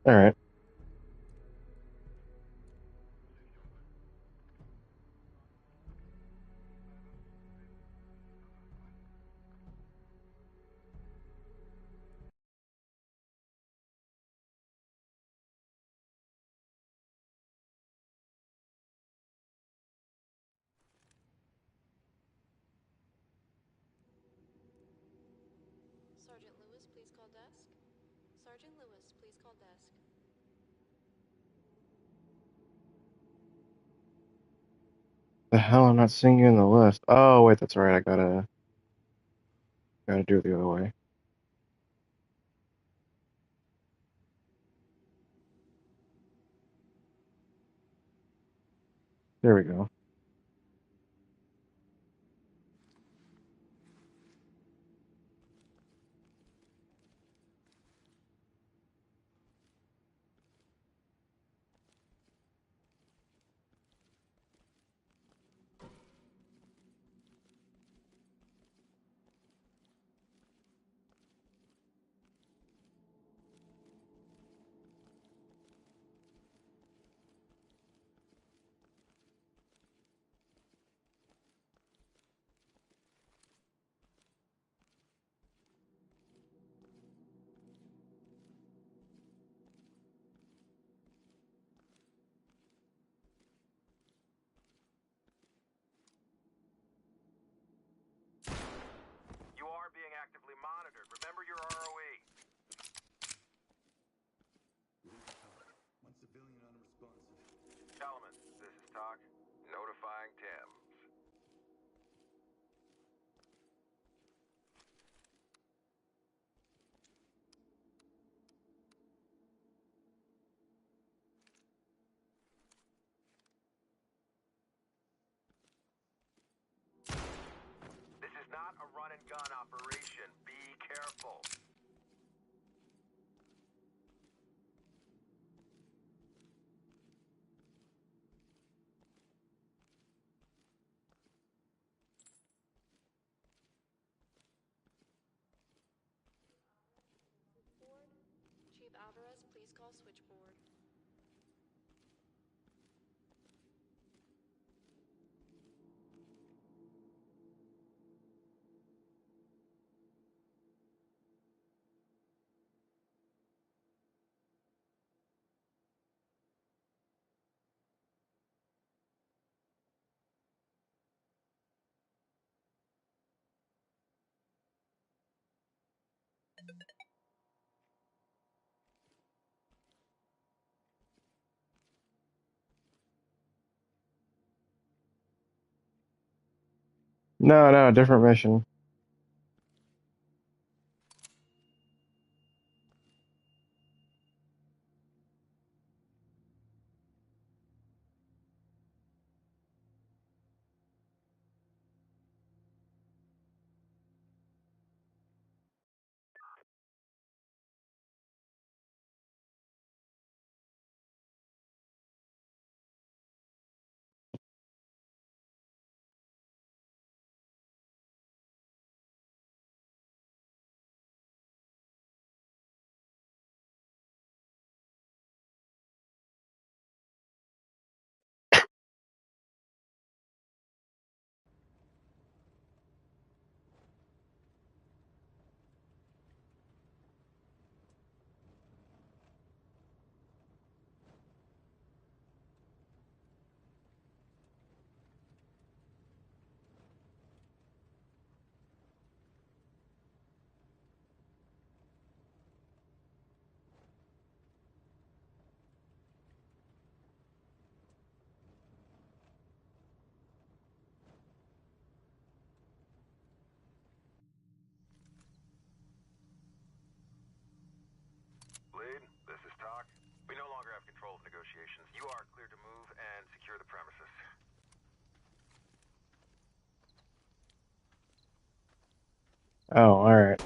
Alright. Sergeant Lewis, please call desk. Sergeant Lewis, please call desk. The hell, I'm not seeing you in the list. Oh, wait, that's right. I gotta do it the other way. There we go. You are being actively monitored. Remember your ROE. One civilian unresponsive. Elements, this is Talk. Notifying Thames. This is not a run-and-gun operation. Be careful. Chief Alvarez, please call switchboard. No, different mission. Lead, this is Talk. We no longer have control of negotiations. You are cleared to move and secure the premises. Oh, alright.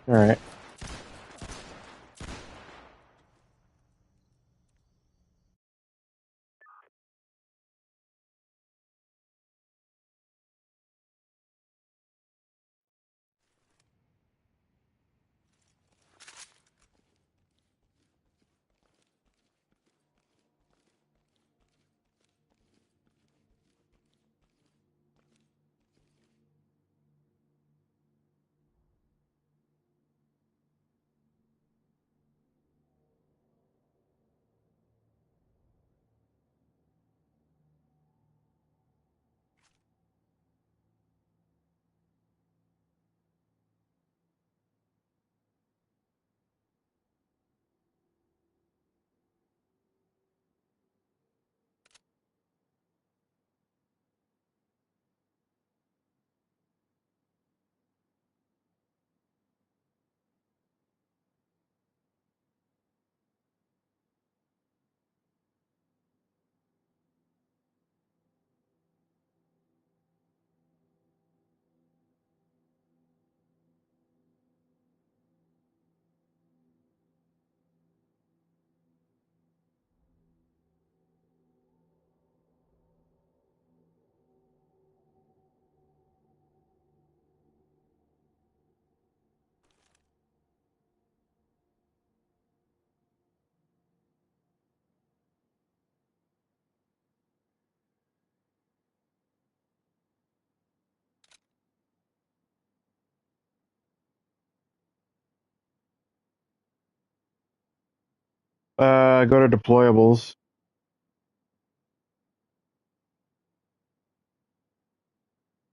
Alright. Go to deployables.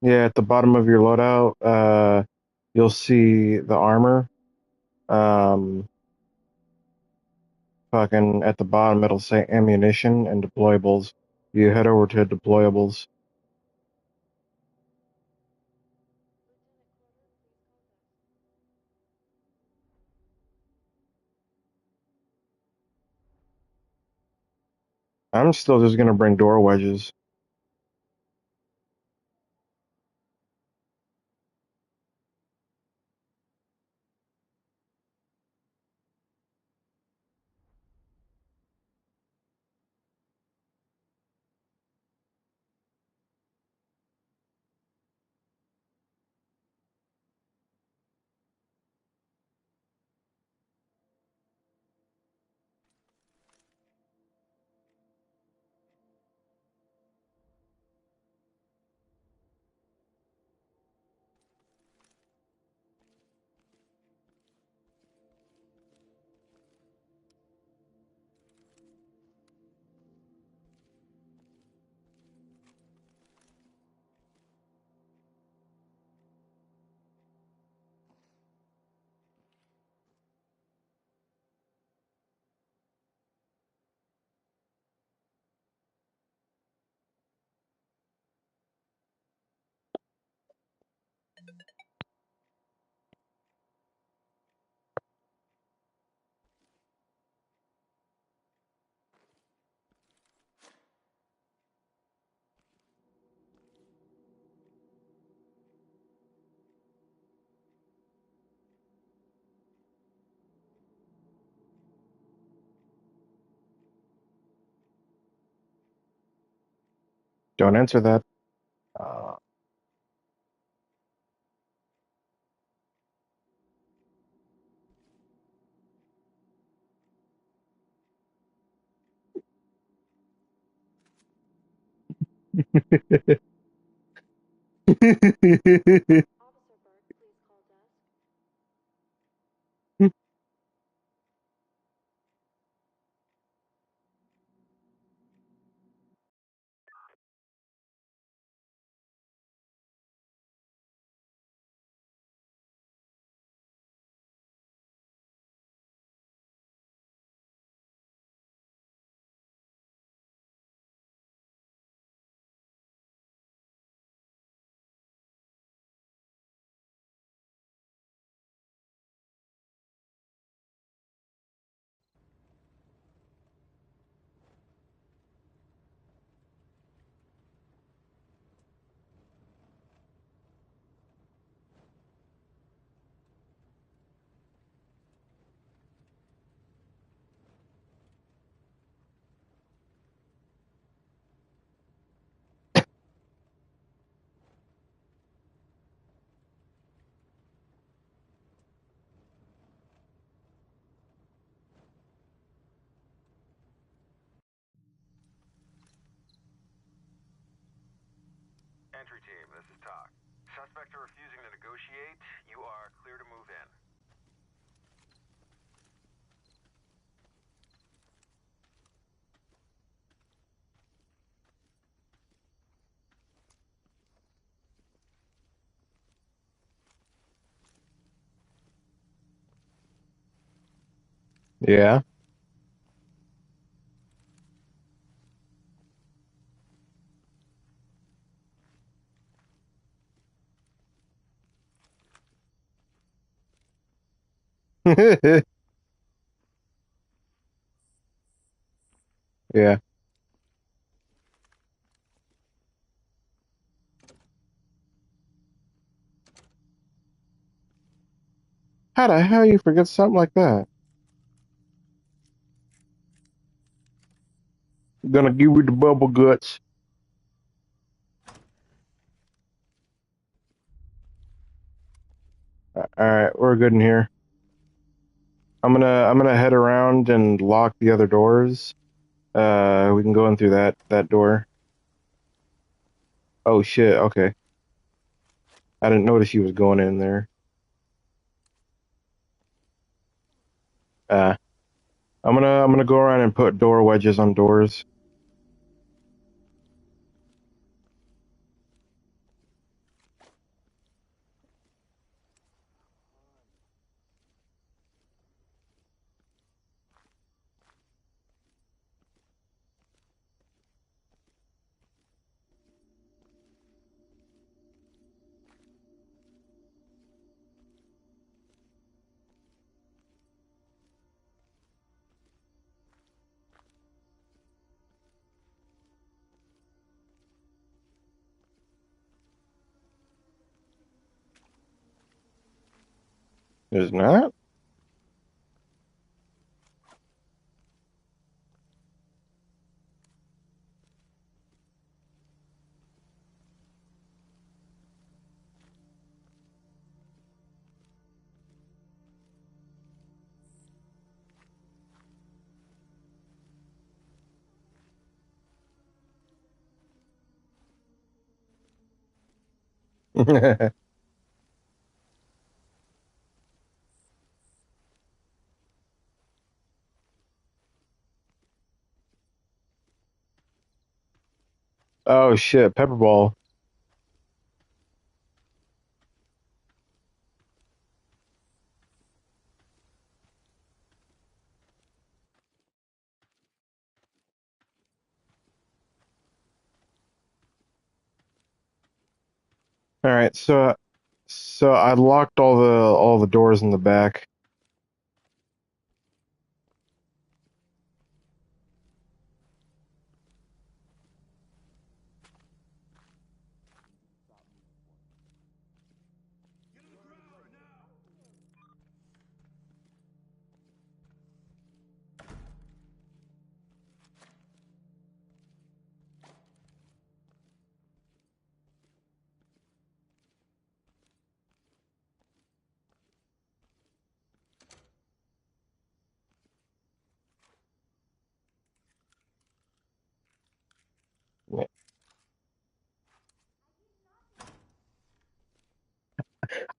Yeah, at the bottom of your loadout, you'll see the armor. Um, Fucking at the bottom, it'll say ammunition and deployables. You head over to deployables. Lieutenant Cory, please call desk. I'm still just gonna bring door wedges. Don't answer that. Uh, Officer Burke, please call desk. Entry team, this is Talk. Suspects are refusing to negotiate. You are clear to move in. yeah. Yeah. How the hell you forget something like that? Gonna give you the bubble guts. All right, we're good in here. I'm gonna head around and lock the other doors. We can go in through that door. Oh shit. Okay. I didn't notice he was going in there. Uh, I'm gonna go around and put door wedges on doors. There's not? Oh shit, pepperball. All right, so I locked all the doors in the back.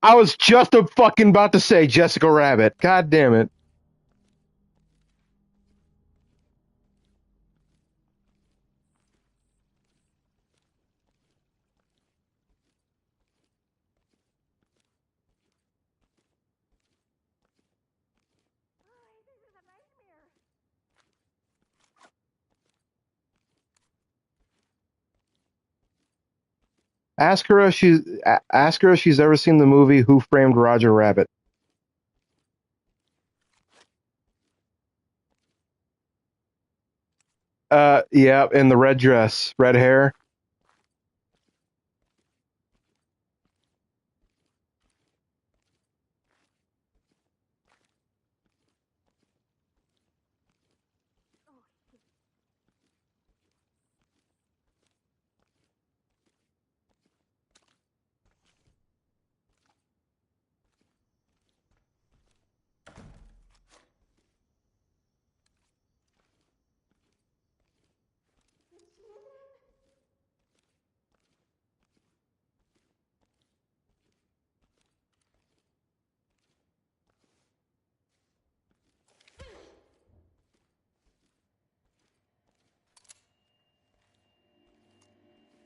I was just a fucking about to say Jessica Rabbit. God damn it. Ask her if she's ever seen the movie Who Framed Roger Rabbit. Yeah, in the red dress, red hair.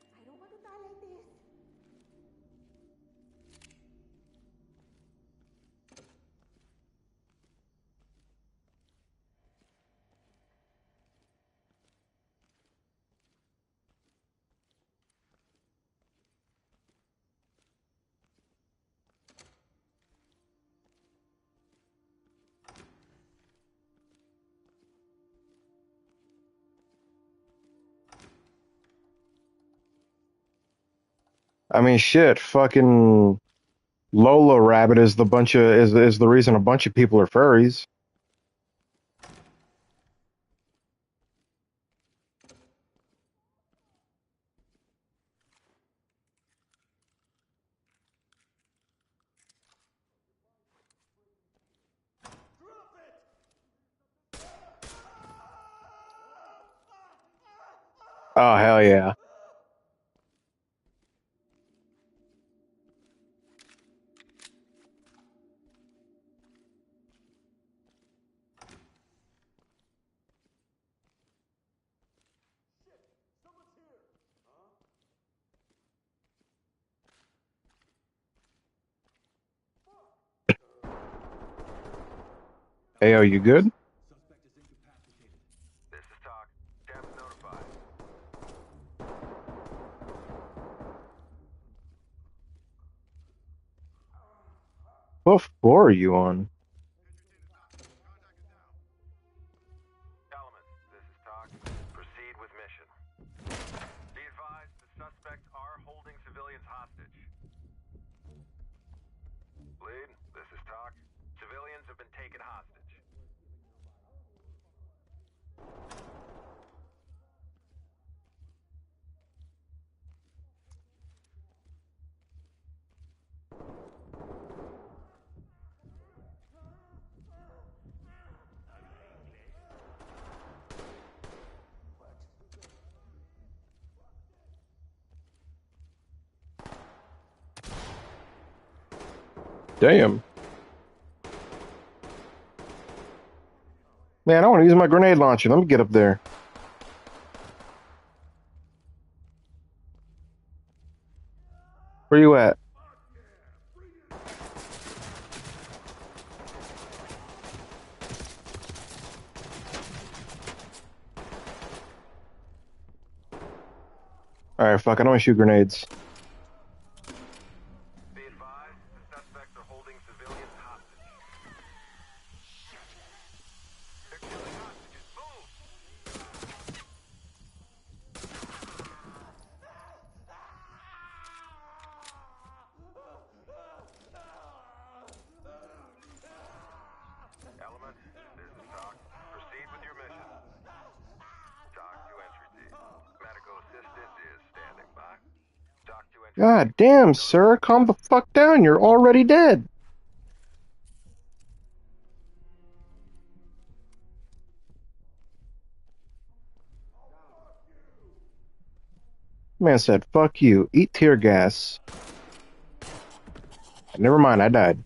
I don't want to die like this. I mean, shit, fucking Lola Rabbit is the reason a bunch of people are furries. Oh hell yeah. Hey, are you good? Suspect is incapacitated. This is Talk. Tab's notified. What floor are you on? Element, this is Talk. Proceed with mission. Be advised, the suspects are holding civilians hostage. Lead, this is Talk. Civilians have been taken hostage. Damn. Man, I want to use my grenade launcher. Let me get up there. Where you at? All right, fuck. I don't want to shoot grenades. Be advised, the suspects are holding civilians hostage. They're killing hostages. Move! Element, this is Talk. Proceed with your mission. Talk to entry team. Medical assistant is standing by. Talk to entry team. God damn, No sir. Calm the suspects. fuck down. You're already dead. Man said, fuck you. Eat tear gas. Never mind, I died.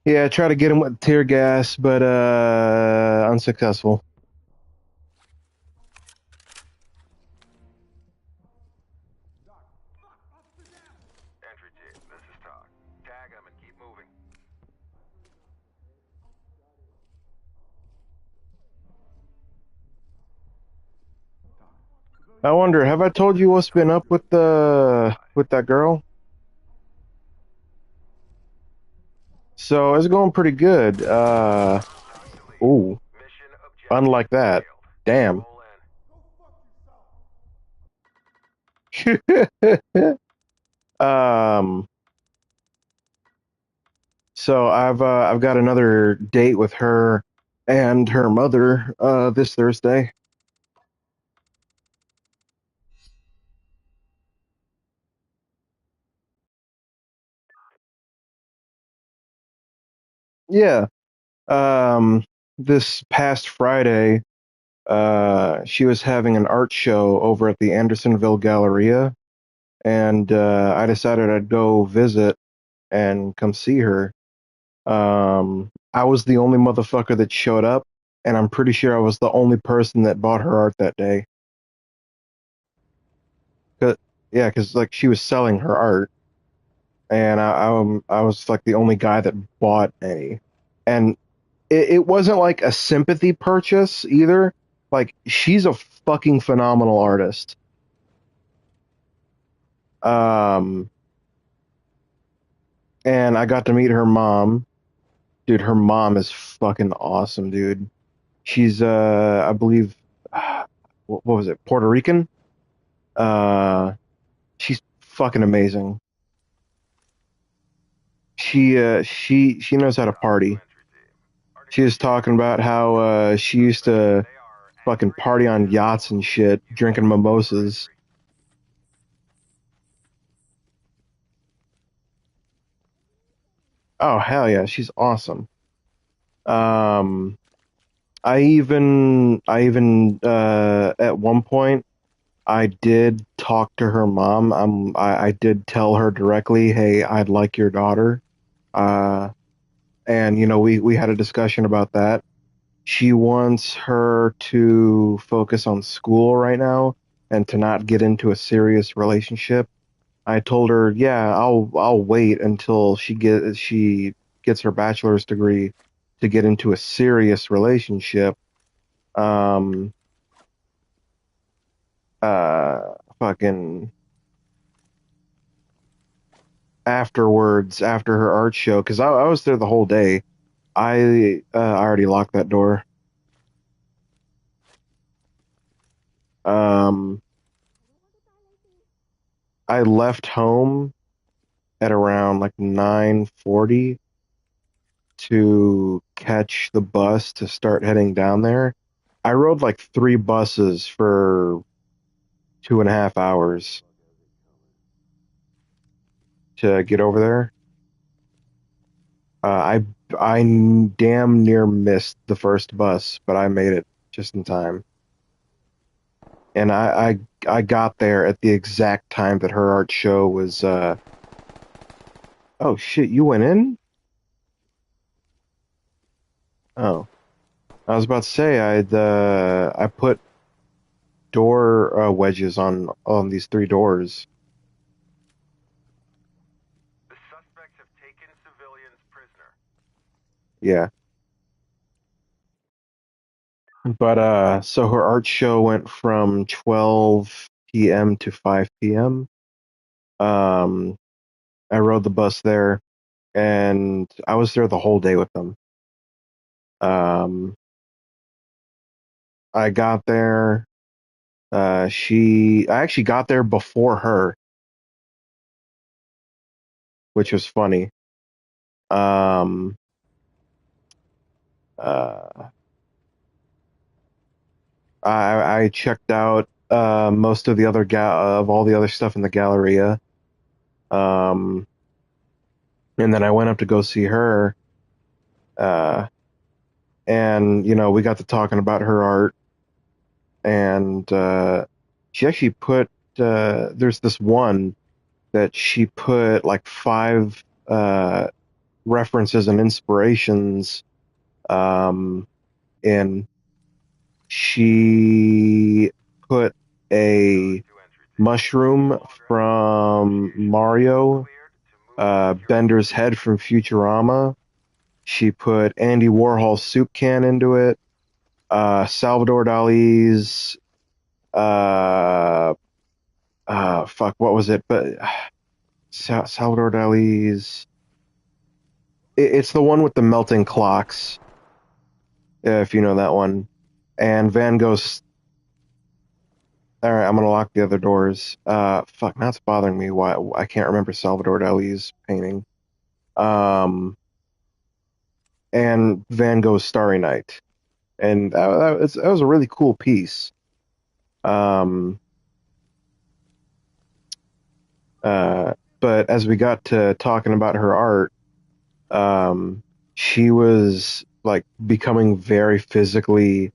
Yeah, I tried to get him with tear gas, but unsuccessful. Entry team, this is Talk. Tag him and keep moving. I wonder, have I told you what's been up with the with that girl? So it's going pretty good. Talk to lead. Ooh, Mission objective unlike that. failed. Damn. Roll in. um, so I've got another date with her and her mother this Thursday. Yeah. Um, this past Friday, she was having an art show over at the Andersonville Galleria, and I decided I'd go visit and come see her. I was the only motherfucker that showed up, and I'm pretty sure I was the only person that bought her art that day. 'Cause- yeah, because like she was selling her art, and I was like the only guy that bought any, and it wasn't like a sympathy purchase either. Like she's a fucking phenomenal artist. Um, and I got to meet her mom. Dude, her mom is fucking awesome, dude. She's I believe what was it? Puerto Rican? Uh she's fucking amazing. She knows how to Talk to party. entry team. Our She was talking negotiations about are how underway. she used to They are fucking angry party on and yachts and will shit, use drinking lethal for mimosas. entry. Oh hell yeah, she's awesome. Um I even at one point I did talk to her mom. I did tell her directly, "Hey, I'd like your daughter." Uh and we had a discussion about that. She wants her to focus on school right now and to not get into a serious relationship. I told her, yeah, I'll wait until she gets her bachelor's degree to get into a serious relationship. Um, fucking afterwards, after her art show, because I was there the whole day. I already locked that door. Um, I left home at around like 9:40 to catch the bus to start heading down there. I rode like three buses for 2.5 hours to get over there. I damn near missed the first bus, but I made it just in time. And I got there at the exact time that her art show was. Oh shit, you went in? Oh, I was about to say I put door wedges on these three doors. The suspects have taken civilians prisoner. Yeah. But so her art show went from 12 p.m. to 5 p.m. Um, I rode the bus there, and I was there the whole day with them. Um, I got there. I actually got there before her, which was funny. Um, uh, I checked out most of the other of all the other stuff in the Galleria. Um, and then I went up to go see her. Uh, and we got to talking about her art, and she actually put there's this one that she put like five references and inspirations um, in. She put a To entry team. No mushroom longer active from investigation. Mario, Cleared to move with your Bender's mission. head from Futurama. She put Andy Warhol's soup can into it. Salvador Dali's uh fuck, what was it? But Salvador Dali's it's the one with the melting clocks, if you know that one. And Van Gogh's. All right, I'm gonna lock the other doors. Fuck, now it's bothering me why I can't remember Salvador Dali's painting. Um, and Van Gogh's Starry Night, and that was a really cool piece. Um, uh, but as we got to talking about her art, she was like becoming very physically,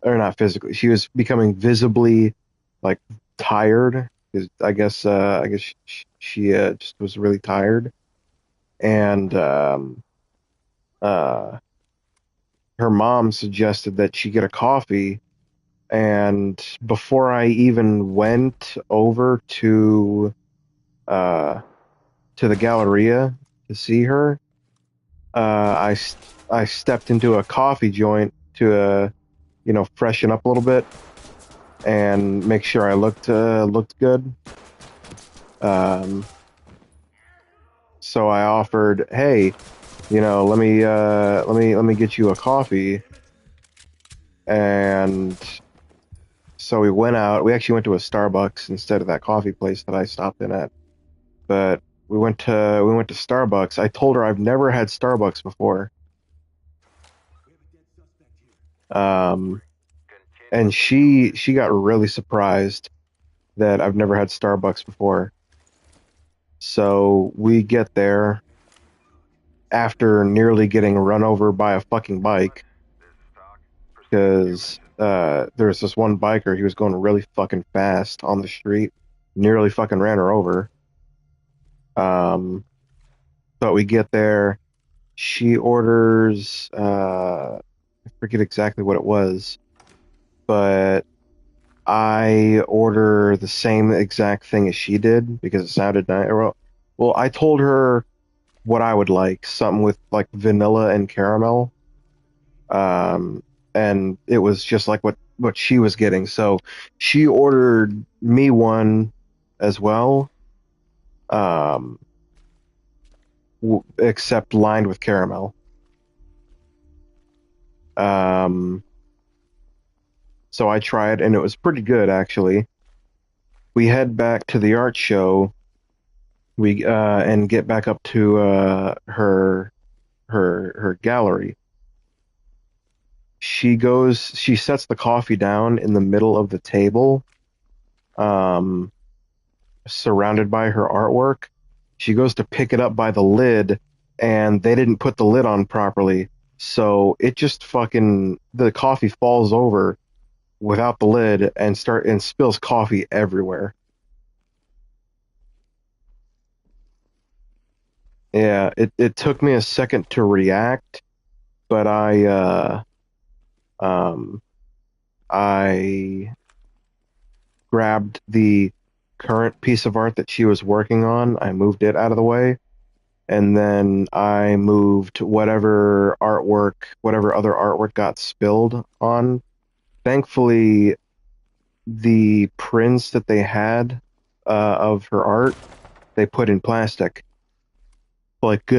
or not physically, she was becoming visibly like tired. 'Cause I guess she just was really tired, and uh, her mom suggested that she get a coffee. And before I even went over uh, to the Galleria to see her, I stepped into a coffee joint to freshen up a little bit and make sure I looked good. Um, so I offered, hey, let me get you a coffee. And so we went out. We actually went to a Starbucks instead of that coffee place that I stopped in at. But we went to Starbucks. I told her I've never had Starbucks before. We have a dead suspect here. Um, Continue and with caution. she got really surprised that I've never had Starbucks before. So we get there after nearly getting run over by a fucking bike This is talk. Proceed with your because mission. there was this one biker. He was going really fucking fast on the street, nearly fucking ran her over. Um, but we get there. She orders. I forget exactly what it was, but I order the same exact thing as she did because it sounded nice. Well, I told her what I would like, something with like vanilla and caramel. Um, and it was just like what she was getting. So she ordered me one as well, um, except lined with caramel. Um, so I tried, and it was pretty good actually. We head back to the art show. We and get back up to her gallery. She sets the coffee down in the middle of the table, um, surrounded by her artwork. She goes to pick it up by the lid, and they didn't put the lid on properly. So it just fucking the coffee falls over without the lid and spills coffee everywhere. Yeah, it took me a second to react, but um I grabbed the current piece of art that she was working on. I moved it out of the way, and then I moved whatever other artwork got spilled on. Thankfully, the prints that they had of her art, they put in plastic, like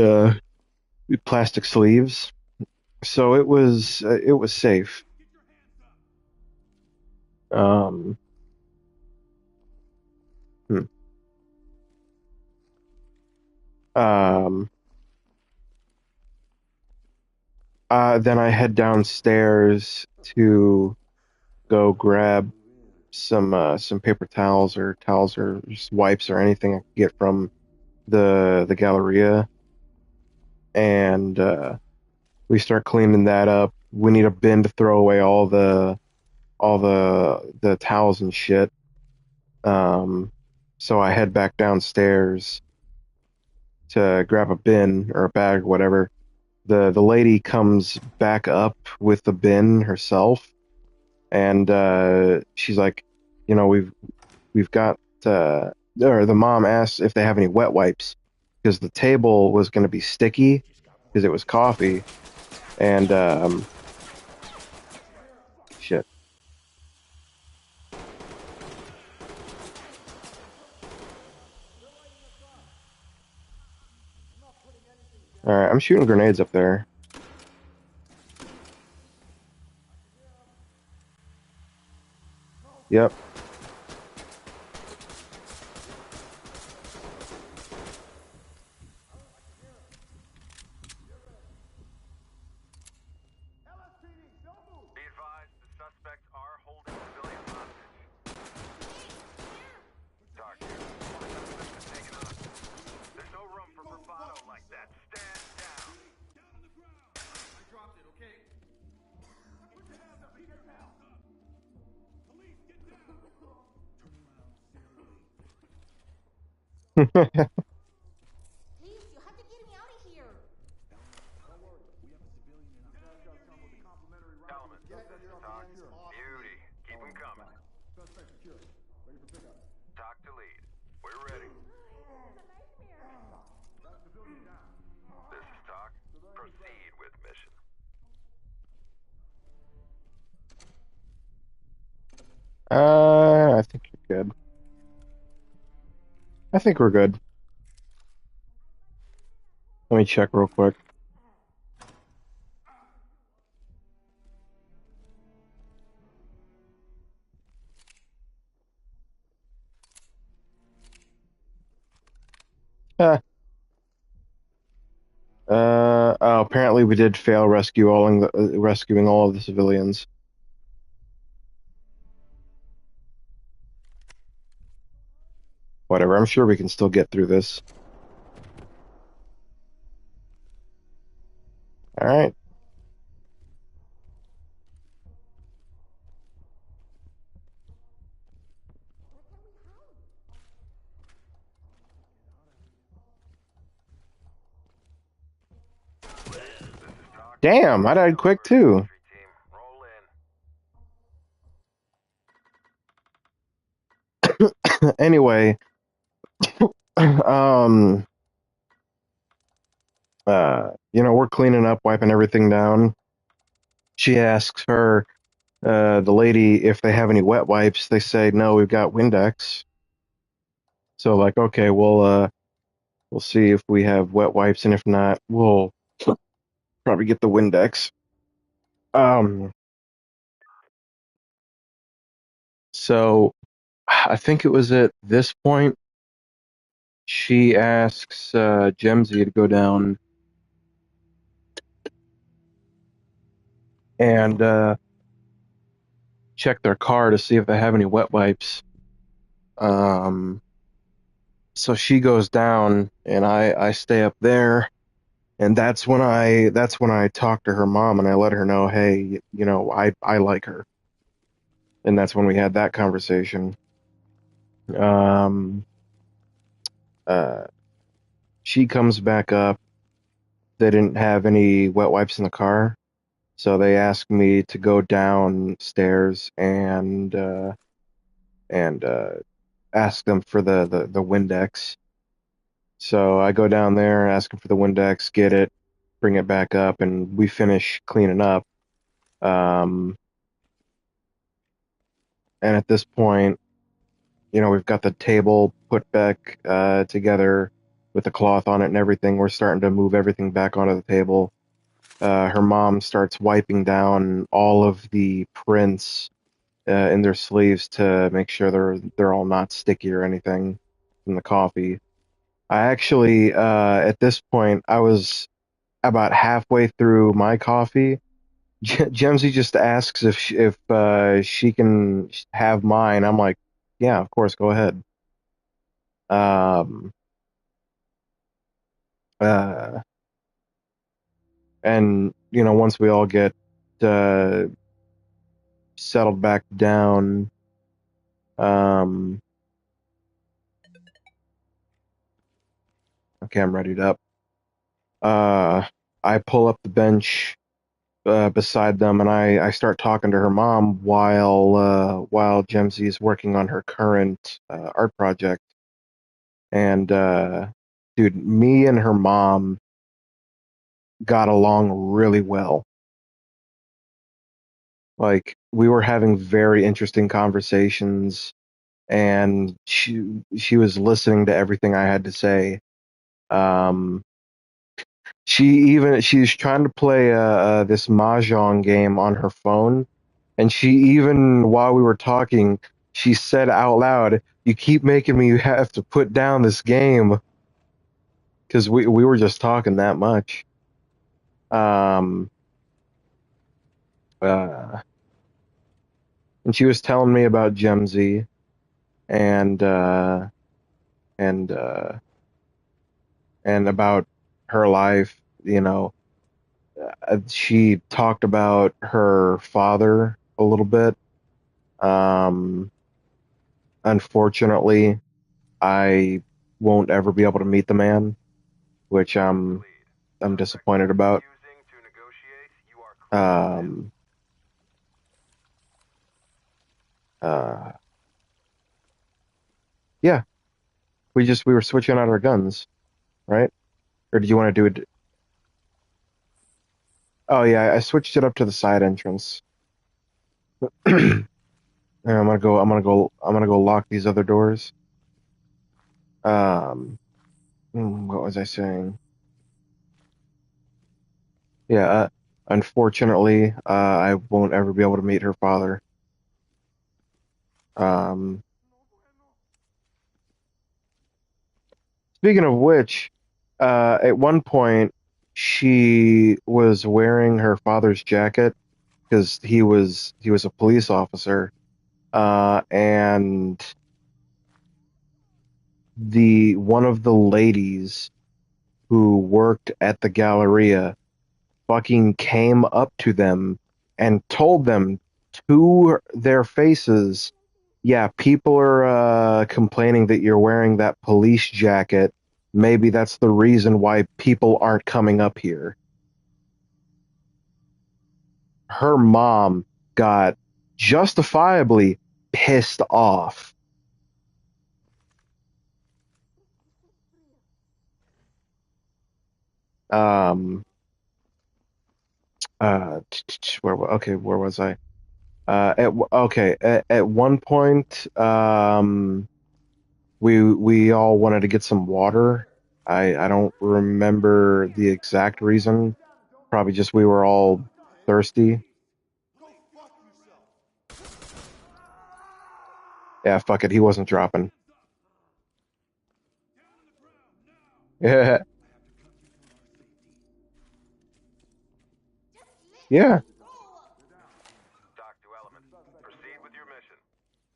plastic sleeves. So it was safe. Um, hmm. um, then I head downstairs to go grab some paper towels or just wipes or anything I could get from the Galleria, and we start cleaning that up. We need a bin to throw away all the towels and shit. Um, so I head back downstairs to grab a bin or a bag or whatever. The lady comes back up with the bin herself, and she's like, we've got or the mom asks if they have any wet wipes because the table was going to be sticky because it was coffee, and shit. All right, I'm shooting grenades up there. Yep. Be advised, the suspects are holding civilians hostage. Talk here. Suspect is taken hostage. There's no room for bravado like that. Stand down. I dropped it, okay? Put your hands up, get your hands up. Police, get down. Turn around, Please, you have to get me out of here. Don't worry, we have a civilian in our come with a complimentary rifle. Element, this is Talk. Beauty. Keep them coming. Suspect secure. Ready for pickup. Talk to lead. We're ready. It's a nightmare. Got a civilian down. This is Talk. Proceed with mission. I think you're good. I think we're good. Let me check real quick. Ah, oh, apparently we did fail rescuing all of the civilians. Whatever. I'm sure we can still get through this. All right. Damn, I died quick too. Entry team, roll in. Anyway, um, we're cleaning up, wiping everything down. She asks the lady, if they have any wet wipes. They say, no, we've got Windex. So like, okay, we'll see if we have wet wipes, and if not, we'll probably get the Windex. Um, so I think it was at this point she asks Gemsy to go down and check their car to see if they have any wet wipes. Um, so she goes down, and I stay up there, and that's when I talk to her mom, and I let her know, hey, I like her, and that's when we had that conversation. Um, uh, she comes back up. They didn't have any wet wipes in the car, so they asked me to go downstairs and ask them for the Windex. So I go down there, ask them for the Windex, get it, bring it back up, and we finish cleaning up. Um, and at this point, we've got the table put back together with the cloth on it and everything. We're starting to move everything back onto the table. Her mom starts wiping down all of the prints in their sleeves to make sure they're all not sticky or anything from the coffee. I actually, at this point, I was about halfway through my coffee. Jemsy just asks if she can have mine. I'm like, yeah, of course, go ahead. Um, uh, and once we all get uh, settled back down, um, okay, I'm ready up. Uh, I pull up the bench beside them, and I start talking to her mom while Jemsy is working on her current art project. And dude, me and her mom got along really well. Like we were having very interesting conversations, and she was listening to everything I had to say. Um, she's trying to play this mahjong game on her phone, and she even while we were talking, she said out loud, "You keep making me have to put down this game," because we were just talking that much. Um, uh, and she was telling me about Gemsy and uh, and uh, and about her life. She talked about her father a little bit. Um, Unfortunately, I won't ever be able to meet the man, which Lead. I'm Suspect disappointed about. refusing to negotiate. You are clear to him. Um, uh, yeah, we were switching out our guns, right? Or did you want to do it? Oh yeah, I switched it up to the side entrance. And I'm gonna go lock these other doors. Um, what was I saying? Yeah, unfortunately, I won't ever be able to meet her father. Um, Speaking of which, at one point she was wearing her father's jacket because he was a police officer, and the one of the ladies who worked at the Galleria fucking came up to them and told them to their faces, yeah, people are complaining that you're wearing that police jacket. Maybe that's the reason why people aren't coming up here. Her mom got justifiably pissed off. Um, where was I? At one point, we all wanted to get some water. I don't remember the exact reason. Probably just we were all thirsty. Go fuck yourself. Yeah, fuck it, he wasn't dropping. Yeah, yeah. Doc to element. Proceed with your mission.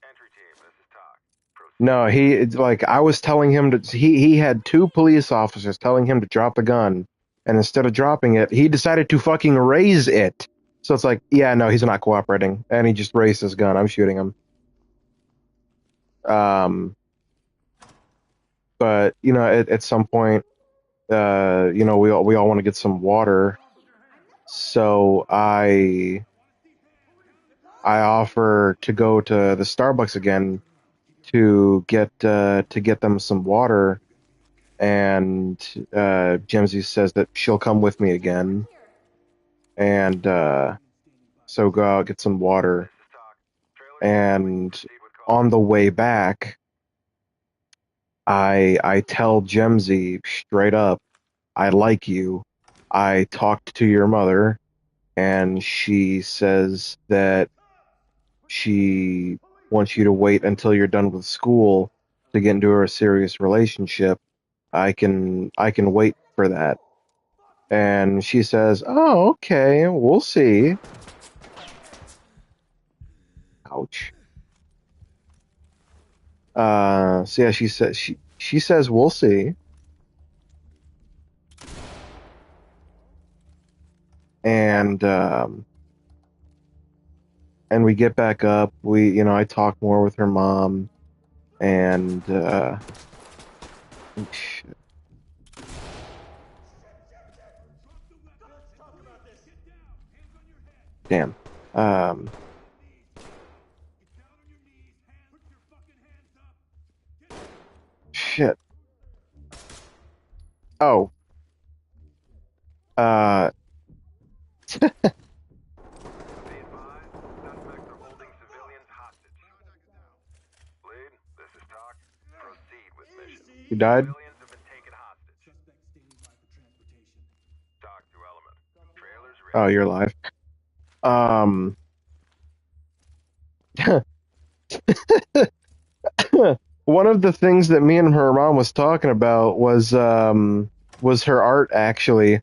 Entry team, this is Talk. Proceed. No, it's like I was telling him to. He had two police officers telling him to drop the gun, and instead of dropping it, he decided to fucking raise it. So it's like, yeah, no, he's not cooperating, and he just raised his gun. I'm shooting him. Um, but you know, at some point, you know, we all want to get some water, so I offer to go to the Starbucks again to get them some water, and Jimsy says that she'll come with me again, and so go out get some water, This is Talk. Trailers and proceed with caution. on the way back, I tell Jemsy straight up, I like you. I talked to your mother, and she says that she wants you to wait until you're done with school to get into a serious relationship. I can wait for that. And she says, "Oh, okay, we'll see." Ouch. So yeah, she says we'll see, and and we get back up. I talk more with her mom, and shit, damn. Um, shit. Oh, uh, Be advised, suspects are holding civilians hostage. Lead, this is Talk. Proceed with mission. you died. Civilians have been taken hostage. Talk to element. Trailers Oh, ready. you're alive. Um, one of the things that me and her mom was talking about was her art actually.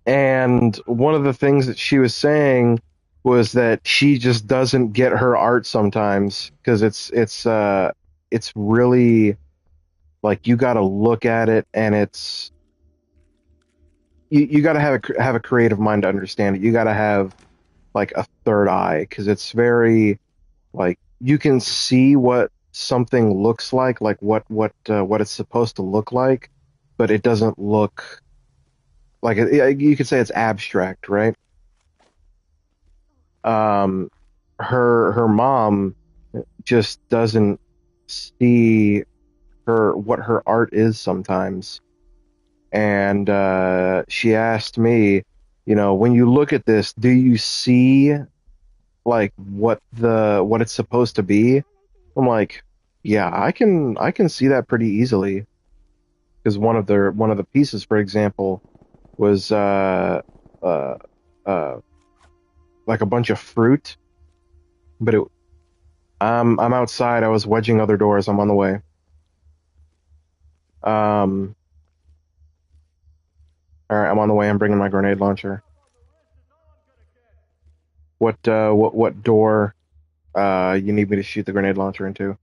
And one of the things that she was saying was that she just doesn't get her art sometimes because it's really like you got to look at it, and you got to have a creative mind to understand it. You got to have like a third eye because it's very like you can see what something looks like what it's supposed to look like, but it doesn't look like you could say it's abstract, right? um her mom just doesn't see her what her art is sometimes, and she asked me, when you look at this, do you see like what it's supposed to be? I'm like, yeah, I can see that pretty easily because one of the pieces, for example, was uh uh like a bunch of fruit, but I'm outside. I was wedging other doors. I'm on the way. Um, all right, I'm on the way. I'm bringing my grenade launcher. What door you need me to shoot the grenade launcher into?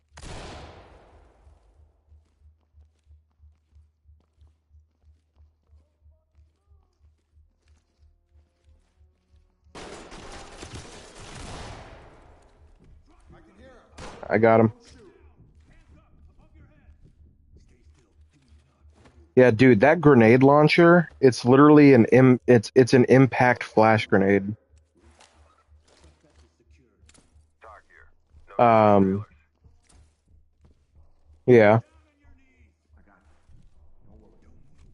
I got him. Yeah, dude, that grenade launcher, it's literally it's an impact flash grenade. Talk here. No sign of Um, trailers. yeah.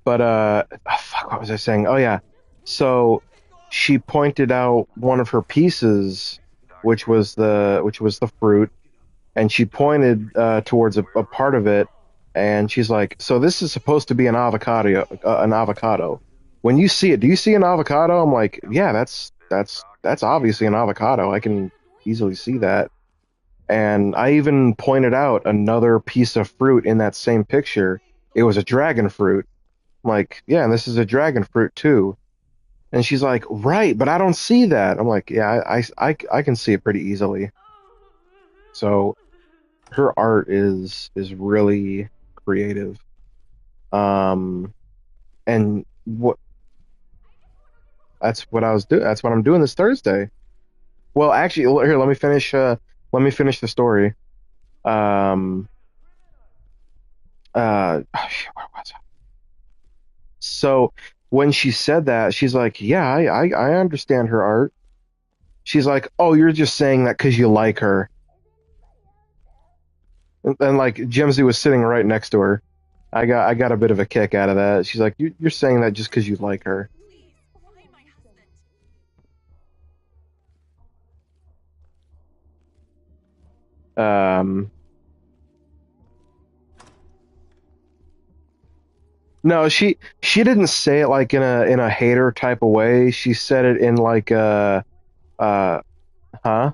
But what was I saying? Oh yeah. So she pointed out one of her pieces, which was the fruit, and she pointed towards a part of it, and she's like, "So this is supposed to be an avocado, an avocado. When you see it, do you see an avocado?" I'm like, "Yeah, that's obviously an avocado. I can easily see that." And I even pointed out another piece of fruit in that same picture. It was a dragon fruit. I'm like, "Yeah, and this is a dragon fruit too." And she's like, "Right, but I don't see that." I'm like, "Yeah, I can see it pretty easily." So her art is really creative. Um, and what that's what I was doing. That's what I'm doing this Thursday. Well, actually, here, let me finish. Let me finish the story. Um, where was I? So when she said that, she's like, "Yeah, I understand her art." She's like, "Oh, you're just saying that because you like her." And like Jimsy was sitting right next to her. I got a bit of a kick out of that. She's like, "You're saying that just because you like her." Please, find my husband. Um, no, she didn't say it like in a hater type of way. She said it in like uh huh?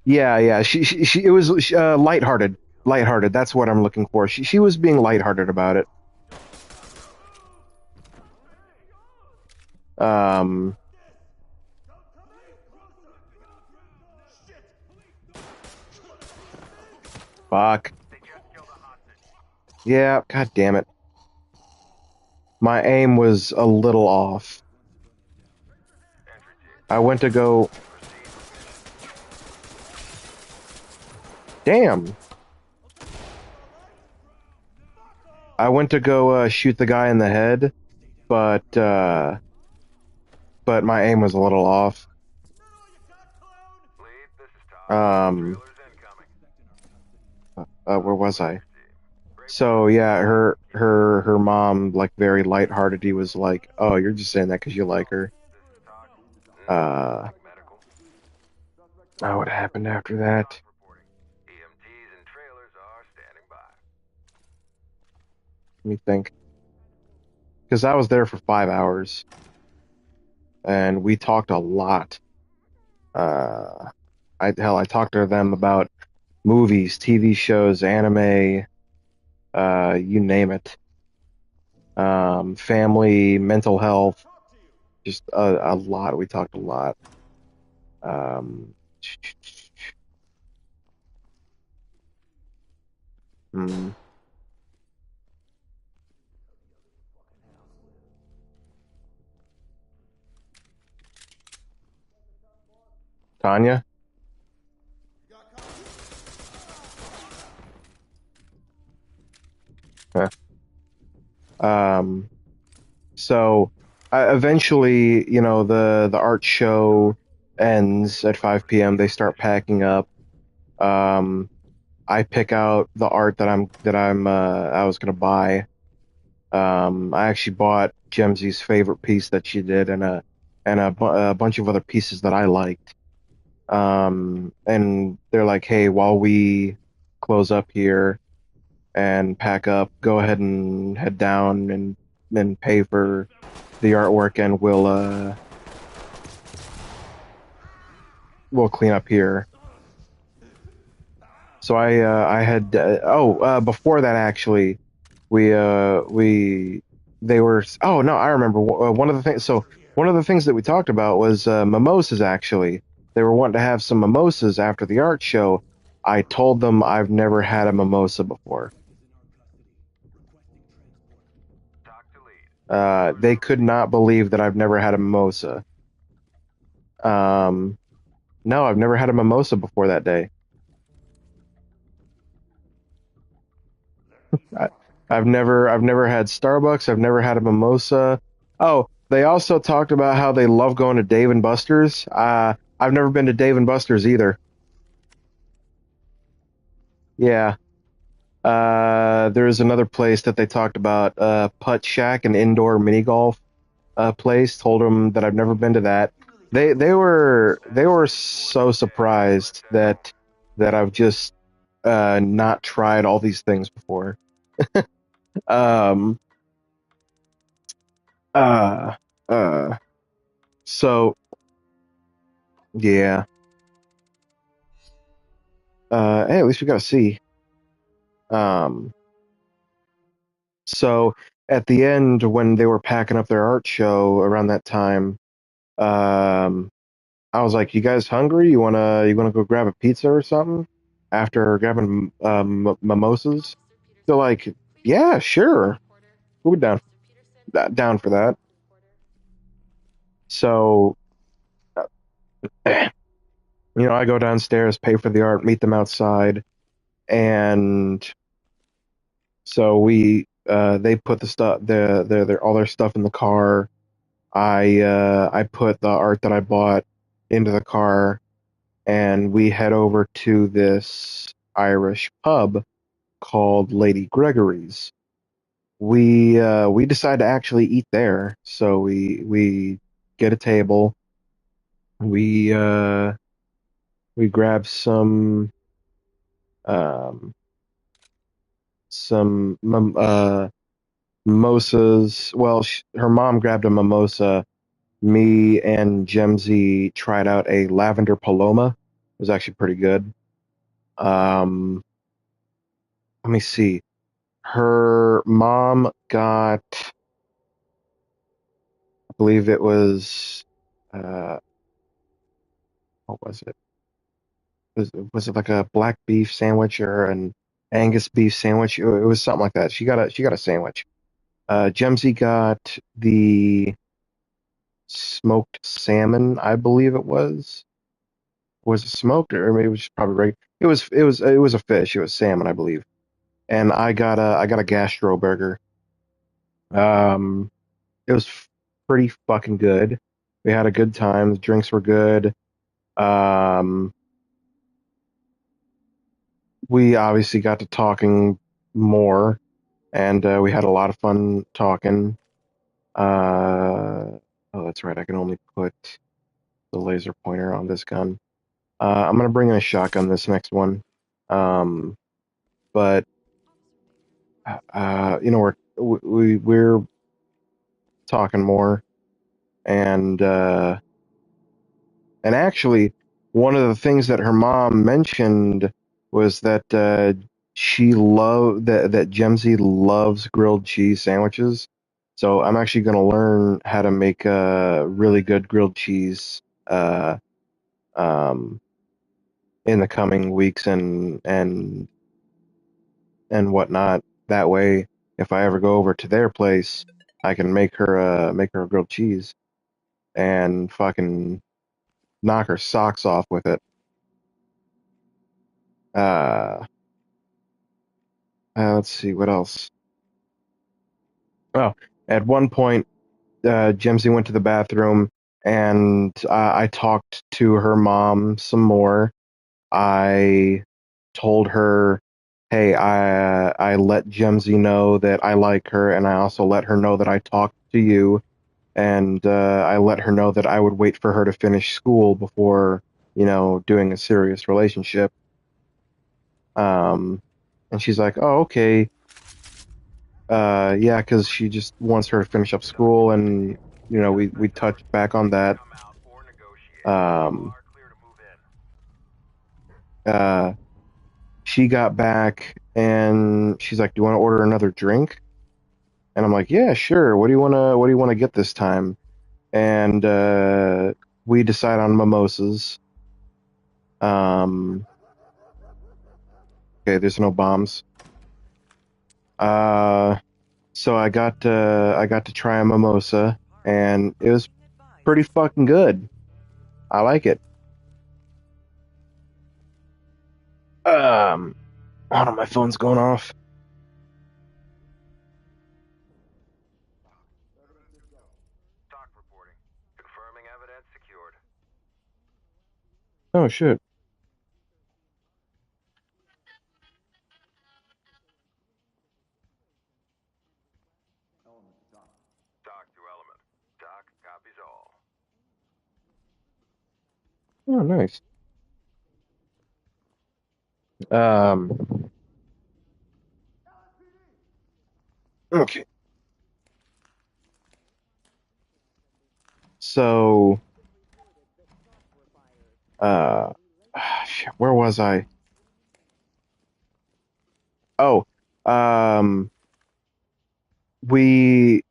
Yeah. She it was lighthearted. Lighthearted. That's what I'm looking for. She was being lighthearted about it. Um, fuck. Yeah, god damn it. My aim was a little off. I went to go. Damn. I went to go shoot the guy in the head, but my aim was a little off. Lead, this is Todd. Um, Trailers incoming. where was I? Great So yeah, her mom, like very lighthearted, was like, "Oh, you're just saying that because you like her." This is Todd. Uh, Medical. oh, what happened after that? Reporting. EMTs and trailers are standing by. Let me think, because I was there for 5 hours and we talked a lot. Uh, I talked to them about movies, TV shows, anime, you name it. Family, mental health, just a lot. We talked a lot. Um, hmm, Tanya? Huh. Um, so eventually, the art show ends at 5 p.m. They start packing up. Um, I pick out the art I was gonna buy. I actually bought Gemsy's favorite piece that she did, and a bunch of other pieces that I liked. And they're like, "Hey, while we close up here and pack up, go ahead and head down and then pay for the artwork, and we'll clean up here." So I had before that actually we they were, oh no, I remember one of the things. So one of the things that we talked about was mimosas. Actually, they were wanting to have some mimosas after the art show. I told them I've never had a mimosa before. Talk to lead. They could not believe that I've never had a mimosa. Um, no, I've never had a mimosa before that day. I, I've never had Starbucks. I've never had a mimosa. Oh, they also talked about how they love going to Dave and Buster's. I've never been to Dave and Buster's either. Yeah, There's another place that they talked about, Putt Shack, an indoor mini golf place. Told them that I've never been to that. They were so surprised that I've just not tried all these things before. Um, uh, uh, so yeah. Hey, at least we got to see. Um, so at the end, when they were packing up their art show around that time, um, I was like, "You guys hungry? You wanna go grab a pizza or something?" After grabbing mimosas, Officer they're Peterson, like, please "Yeah, report for the sure, reporter. we'll be down Officer Peterson, down please for that." report for the reporter. So, I go downstairs, pay for the art, meet them outside, and so they put the stuff their all their stuff in the car. I put the art that I bought into the car, and we head over to this Irish pub called Lady Gregory's. We decide to actually eat there, so we get a table. We grab um some mimosas. Well, her mom grabbed a mimosa. Me and Jemsy tried out a lavender paloma. It was actually pretty good. Um, Let me see. Her mom got, I believe it was, uh, what was it? Was it like a black beef sandwich or an Angus beef sandwich? It was something like that. She got a sandwich. Jemsy got the smoked salmon, I believe it was. Was it smoked or maybe it was just probably regular? It was a fish. It was salmon, I believe. And I got a gastro burger. Um, it was pretty fucking good. We had a good time. The drinks were good. Um, we obviously got to talking more, and we had a lot of fun talking. Oh, that's right. I can only put the laser pointer on this gun. I'm gonna bring in a shotgun this next one. Um, but we're talking more, and actually, one of the things that her mom mentioned was that that Jemsy loves grilled cheese sandwiches. So I'm actually going to learn how to make a really good grilled cheese uh, um, in the coming weeks and whatnot. That way, if I ever go over to their place, I can make her a grilled cheese and fucking knock her socks off with it. Uh, let's see what else. Oh, at one point, Jemsy went to the bathroom, and I talked to her mom some more. I told her, "Hey, I let Jemsy know that I like her, and I also let her know that I talked to you, and I let her know that I would wait for her to finish school before, doing a serious relationship." Um, and she's like, "Oh, okay." Yeah, because she just wants her to finish up school, and we touched back on that. Come out or negotiate. You Um, are clear to move in. uh, she got back and she's like, "Do you want to order another drink?" And I'm like, "Yeah, sure. What do you wanna get this time?" And we decide on mimosas. Um, okay, there's no bombs. Uh, so I got to try a mimosa, and it was pretty fucking good. I like it. Um, Hold on, my phone's going off. Talk reporting. Confirming evidence secured. Oh shit. Oh, nice. Um, okay. So, uh, shit, where was I? Oh, um, we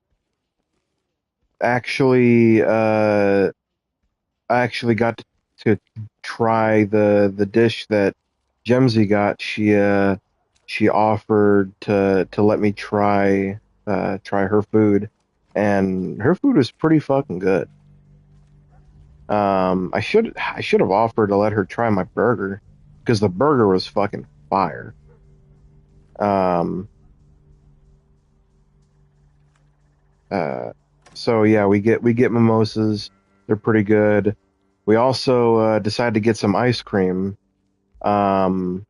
actually, I actually got to try the dish that Jemsy got. She offered to let me try her food, and her food was pretty fucking good. I should have offered to let her try my burger because the burger was fucking fire. Um, uh, so yeah, we get mimosas. They're pretty good. We also decided to get some ice cream. Um,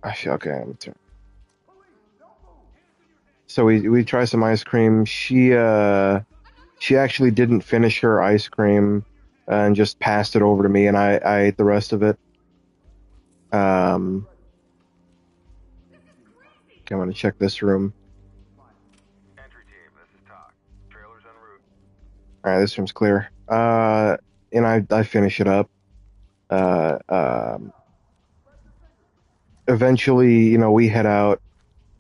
okay. So we try some ice cream. She actually didn't finish her ice cream and just passed it over to me, and I ate the rest of it. Um, okay, I'm gonna check this room. Entry team, this is Talk. Trailers en route. All right, this room's clear. And I finish it up. Uh, um, Eventually, we head out,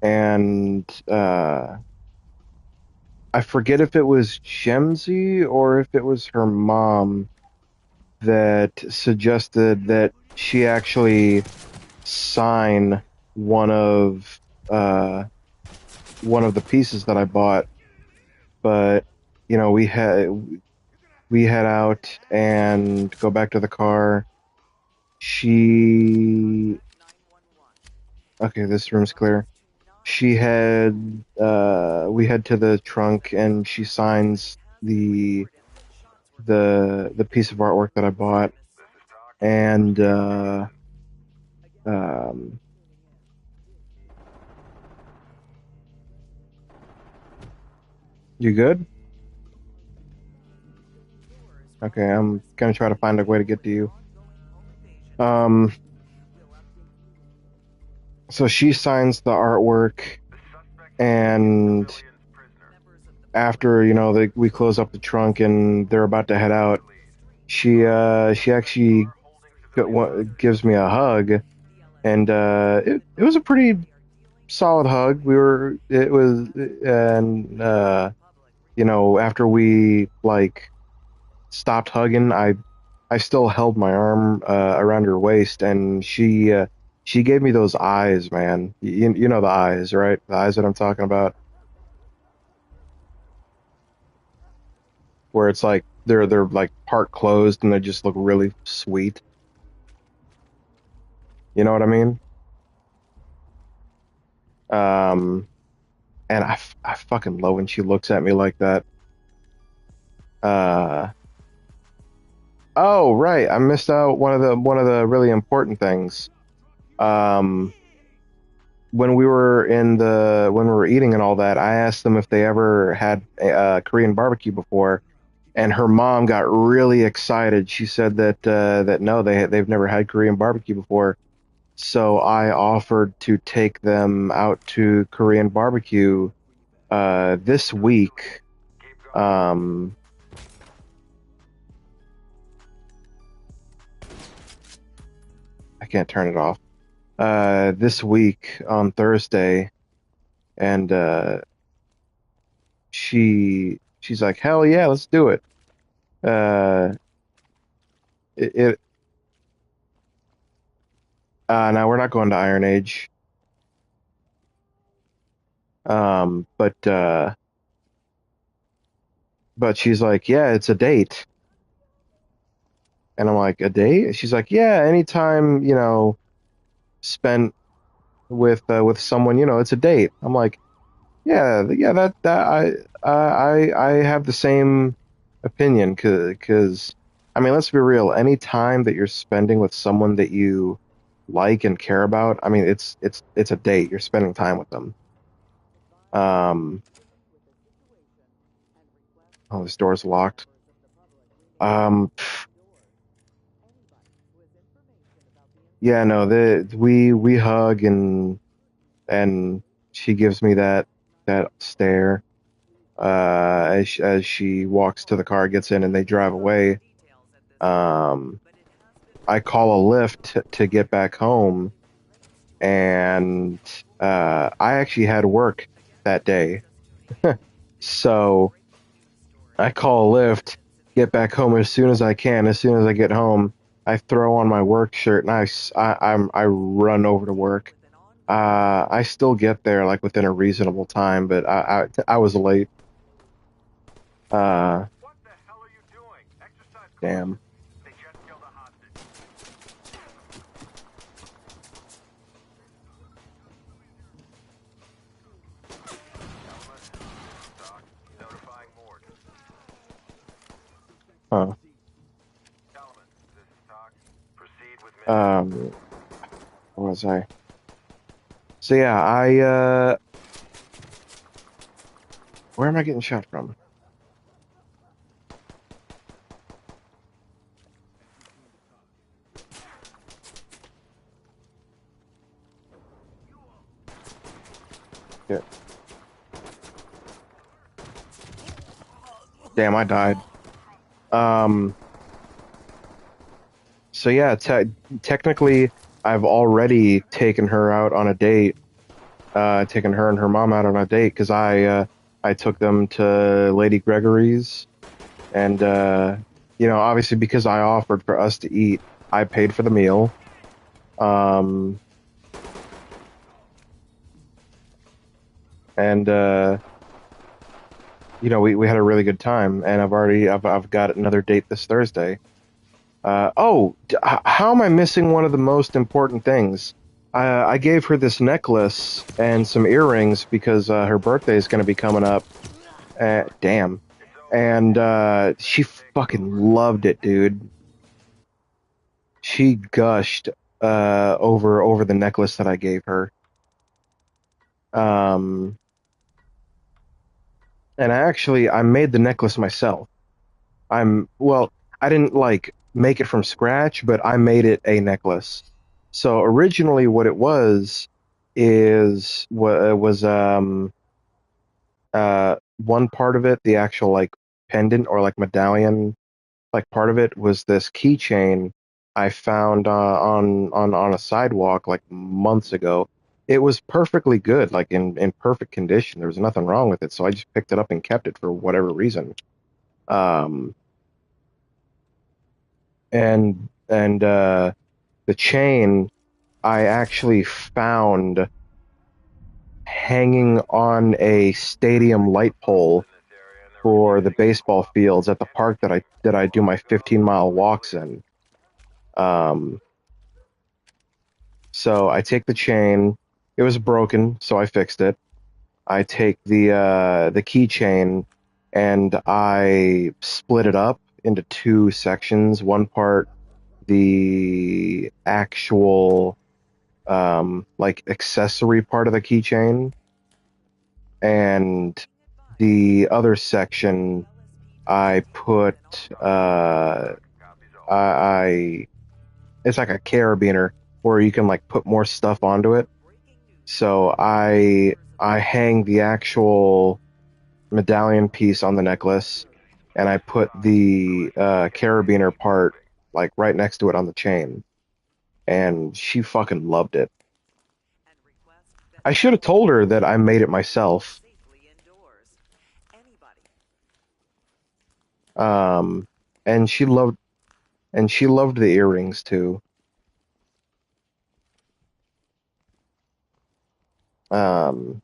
and I forget if it was Jemsy or if it was her mom that suggested that she actually sign one of uh one of the pieces that I bought. But we head out and go back to the car. She Okay, this room's clear. We head to the trunk and she signs the piece of artwork that I bought. This is Talk. And um you good? Okay, I'm gonna try to find a way to get to you. Um so she signs the artwork, The suspect and civilians prisoner. after, we close up the trunk and they're about to head out, she actually Holding civilian prisoners. gives me a hug, and it was a pretty solid hug. It was, and after we like stopped hugging, I still held my arm around her waist, and she gave me those eyes, man. You know the eyes, right? The eyes that I'm talking about, where it's like they're like part closed and they just look really sweet. You know what I mean? Um, and I fucking love when she looks at me like that. Uh, oh right, I missed out one of the really important things. Um, when we were eating and all that, I asked them if they ever had Korean barbecue before, and her mom got really excited. She said that no, they've never had Korean barbecue before. So I offered to take them out to Korean barbecue this week. Keep going. Um, I can't turn it off. This week on Thursday, and she's like, hell yeah, let's do it. Uh, it Now we're not going to Iron Age. But she's like, yeah, it's a date. And I'm like, a date? She's like, yeah, anytime, spent with someone, it's a date. I'm like, yeah, yeah, that I have the same opinion, because I mean, let's be real. Any time that you're spending with someone that you like and care about, I mean, it's a date. You're spending time with them. Um, Oh, this door's locked. Um, yeah, no, we hug and she gives me that stare as she walks to the car, gets in, and they drive away. Um, I call a Lyft to get back home, and I actually had work that day, so I call a Lyft, get back home as soon as I can. As soon as I get home, I throw on my work shirt and I run over to work. I still get there like within a reasonable time, but I was late. Uh, What the hell are you doing? Exercise caution. damn. They just killed a hostage. Doc, notifying morgue. Huh. Element, this is Doc. Proceed with mission. Um, what was I? So yeah, where am I getting shot from? Yeah. Damn, I died. Um, so yeah, technically, I've already taken her out on a date. Taken her and her mom out on a date because I took them to Lady Gregory's, and obviously because I offered for us to eat, I paid for the meal. Um, and we had a really good time, and I've got another date this Thursday. How am I missing one of the most important things? I gave her this necklace and some earrings because her birthday is going to be coming up. Damn. And she fucking loved it, dude. She gushed over the necklace that I gave her. Um, and I made the necklace myself. Well, I didn't like make it from scratch, but I made it a necklace. So originally what it was one part of it, the actual like pendant or like medallion, like part of it was this keychain I found on a sidewalk like months ago. It was perfectly good, like in perfect condition. There was nothing wrong with it, so I just picked it up and kept it for whatever reason. Um, and the chain I actually found hanging on a stadium light pole In this area, and they're for the retracing to baseball Guam. fields at the park that I do my 15-mile walks in. Um, so I take the chain. It was broken, so I fixed it. I take the keychain and I split it up into two sections. One part, the actual like accessory part of the keychain, and the other section I put Copies I, all. I it's like a carabiner where you can like put more stuff onto it. So I hang the actual medallion piece on the necklace, and I put the carabiner part like right next to it on the chain, and she fucking loved it. I should have told her that I made it myself. Um, and she loved the earrings too. Um,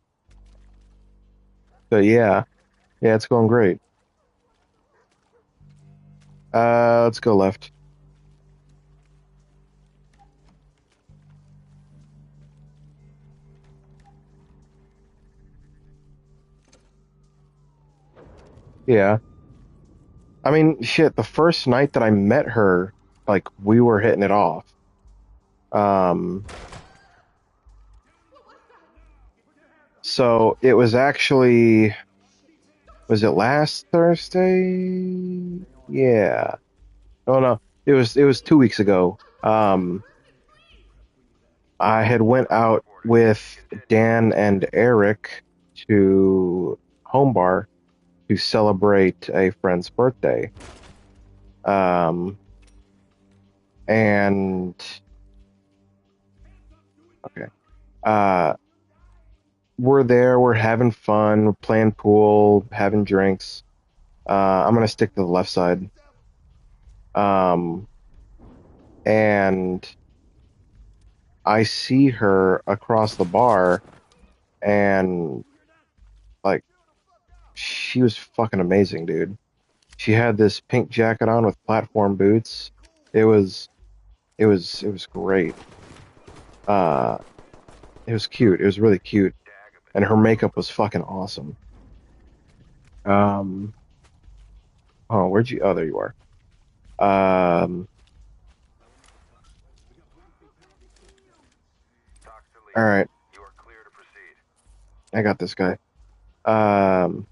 but yeah, it's going great. Let's go left. Yeah. I mean, shit, the first night that I met her, like we were hitting it off. Um, so it was actually Was it last Thursday? Yeah. Oh no, it was 2 weeks ago. I had went out with Dan and Eric to Home Bar to celebrate a friend's birthday. Um, and okay, uh, we're there, we're having fun, we're playing pool, having drinks. I'm gonna stick to the left side. Um, and I see her across the bar, and like she was fucking amazing, dude. She had this pink jacket on with platform boots. It was it was great. Uh, it was cute. It was really cute, and her makeup was fucking awesome. Um, oh, where'd you? Oh, there you are. Um, Talks to all lead. right, You are clear to proceed. I got this guy. Um,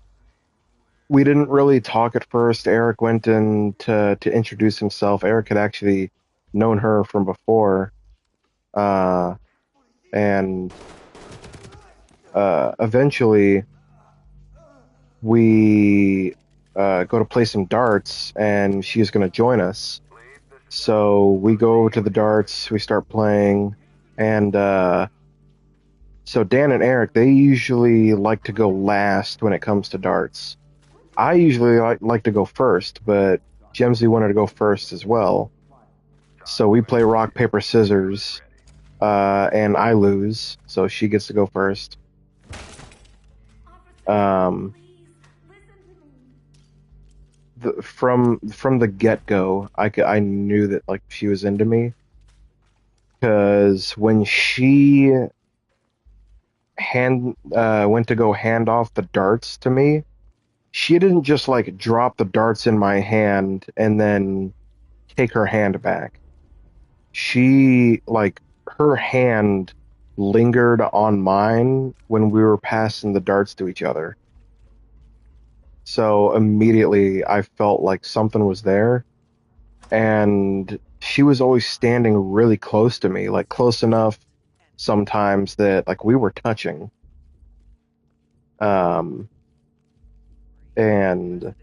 we didn't really talk at first. Eric went in to introduce himself. Eric had actually known her from before, uh, and eventually we go to play some darts, and she's going to join us. Lead, this is So we go over to the darts, we start playing, and so Dan and Eric, they usually like to go last when it comes to darts. I usually like to go first, but Jemsy wanted to go first as well. So we play rock, paper, scissors, and I lose, so she gets to go first. Um, from the get-go, I knew that like she was into me because when she went to go hand off the darts to me, she didn't just like drop the darts in my hand and then take her hand back. She like her hand lingered on mine when we were passing the darts to each other. So immediately I felt like something was there, and she was always standing really close to me, like close enough sometimes that like we were touching. Um, and